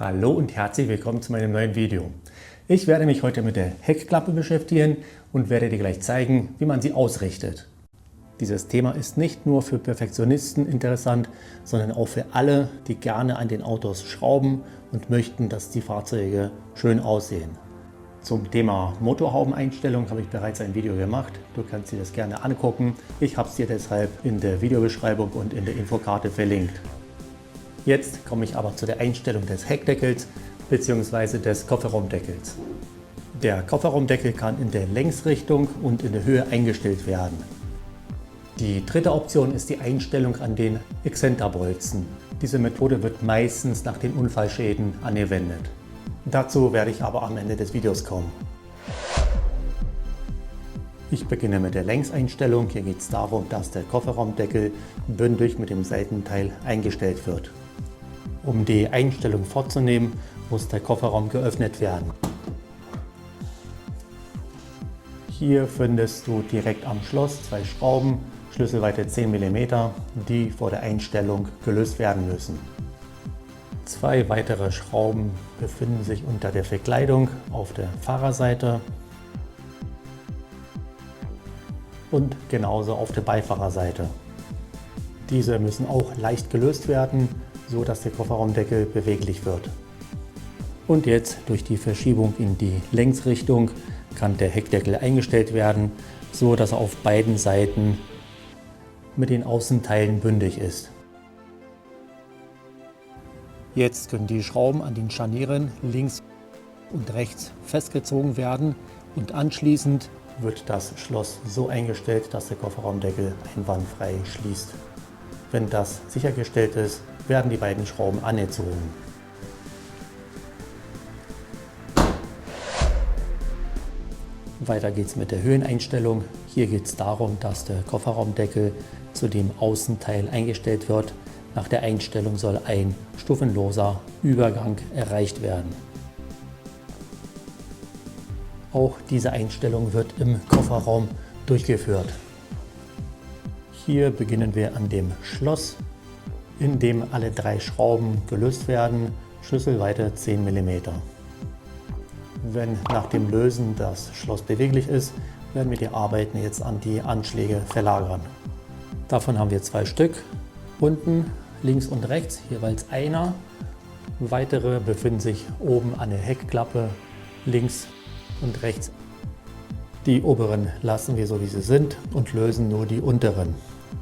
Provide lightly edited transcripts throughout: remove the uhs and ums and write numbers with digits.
Hallo und herzlich willkommen zu meinem neuen Video. Ich werde mich heute mit der Heckklappe beschäftigen und werde dir gleich zeigen, wie man sie ausrichtet. Dieses Thema ist nicht nur für Perfektionisten interessant, sondern auch für alle, die gerne an den Autos schrauben und möchten, dass die Fahrzeuge schön aussehen. Zum Thema Motorhaubeneinstellung habe ich bereits ein Video gemacht. Du kannst dir das gerne angucken. Ich habe es dir deshalb in der Videobeschreibung und in der Infokarte verlinkt. Jetzt komme ich aber zu der Einstellung des Heckdeckels bzw. des Kofferraumdeckels. Der Kofferraumdeckel kann in der Längsrichtung und in der Höhe eingestellt werden. Die dritte Option ist die Einstellung an den Exzenterbolzen. Diese Methode wird meistens nach den Unfallschäden angewendet. Dazu werde ich aber am Ende des Videos kommen. Ich beginne mit der Längseinstellung. Hier geht es darum, dass der Kofferraumdeckel bündig mit dem Seitenteil eingestellt wird. Um die Einstellung vorzunehmen, muss der Kofferraum geöffnet werden. Hier findest du direkt am Schloss zwei Schrauben, Schlüsselweite 10 mm, die vor der Einstellung gelöst werden müssen. Zwei weitere Schrauben befinden sich unter der Verkleidung auf der Fahrerseite und genauso auf der Beifahrerseite. Diese müssen auch leicht gelöst werden, so dass der Kofferraumdeckel beweglich wird. Und jetzt durch die Verschiebung in die Längsrichtung kann der Heckdeckel eingestellt werden, so dass er auf beiden Seiten mit den Außenteilen bündig ist. Jetzt können die Schrauben an den Scharnieren links und rechts festgezogen werden und anschließend wird das Schloss so eingestellt, dass der Kofferraumdeckel einwandfrei schließt. Wenn das sichergestellt ist, werden die beiden Schrauben angezogen. Weiter geht es mit der Höheneinstellung. Hier geht es darum, dass der Kofferraumdeckel zu dem Außenteil eingestellt wird. Nach der Einstellung soll ein stufenloser Übergang erreicht werden. Auch diese Einstellung wird im Kofferraum durchgeführt. Hier beginnen wir an dem Schloss, in dem alle drei Schrauben gelöst werden, Schlüsselweite 10 mm. Wenn nach dem Lösen das Schloss beweglich ist, werden wir die Arbeiten jetzt an die Anschläge verlagern. Davon haben wir zwei Stück, unten links und rechts jeweils einer. Weitere befinden sich oben an der Heckklappe, links und rechts. Die oberen lassen wir so wie sie sind und lösen nur die unteren.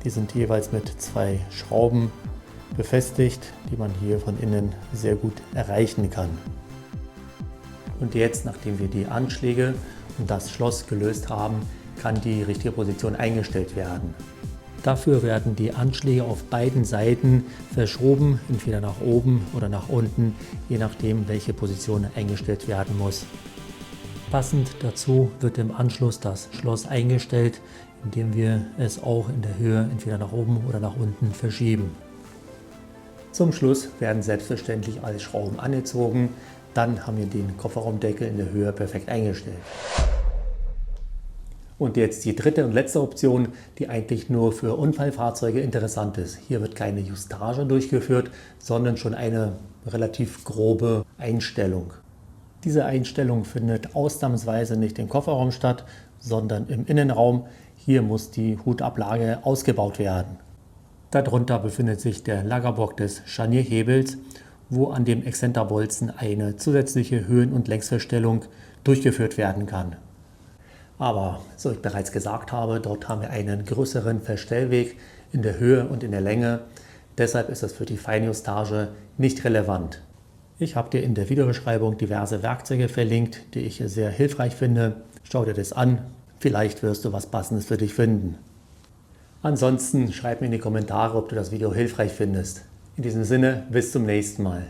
Die sind jeweils mit zwei Schrauben befestigt, die man hier von innen sehr gut erreichen kann. Und jetzt, nachdem wir die Anschläge und das Schloss gelöst haben, kann die richtige Position eingestellt werden. Dafür werden die Anschläge auf beiden Seiten verschoben, entweder nach oben oder nach unten, je nachdem, welche Position eingestellt werden muss. Passend dazu wird im Anschluss das Schloss eingestellt, indem wir es auch in der Höhe entweder nach oben oder nach unten verschieben. Zum Schluss werden selbstverständlich alle Schrauben angezogen, dann haben wir den Kofferraumdeckel in der Höhe perfekt eingestellt. Und jetzt die dritte und letzte Option, die eigentlich nur für Unfallfahrzeuge interessant ist. Hier wird keine Justage durchgeführt, sondern schon eine relativ grobe Einstellung. Diese Einstellung findet ausnahmsweise nicht im Kofferraum statt, sondern im Innenraum. Hier muss die Hutablage ausgebaut werden. Darunter befindet sich der Lagerbock des Scharnierhebels, wo an dem Exzenterbolzen eine zusätzliche Höhen- und Längsverstellung durchgeführt werden kann. Aber, so ich bereits gesagt habe, dort haben wir einen größeren Verstellweg in der Höhe und in der Länge. Deshalb ist das für die Feinjustage nicht relevant. Ich habe dir in der Videobeschreibung diverse Werkzeuge verlinkt, die ich sehr hilfreich finde. Schau dir das an, vielleicht wirst du was Passendes für dich finden. Ansonsten schreib mir in die Kommentare, ob du das Video hilfreich findest. In diesem Sinne, bis zum nächsten Mal.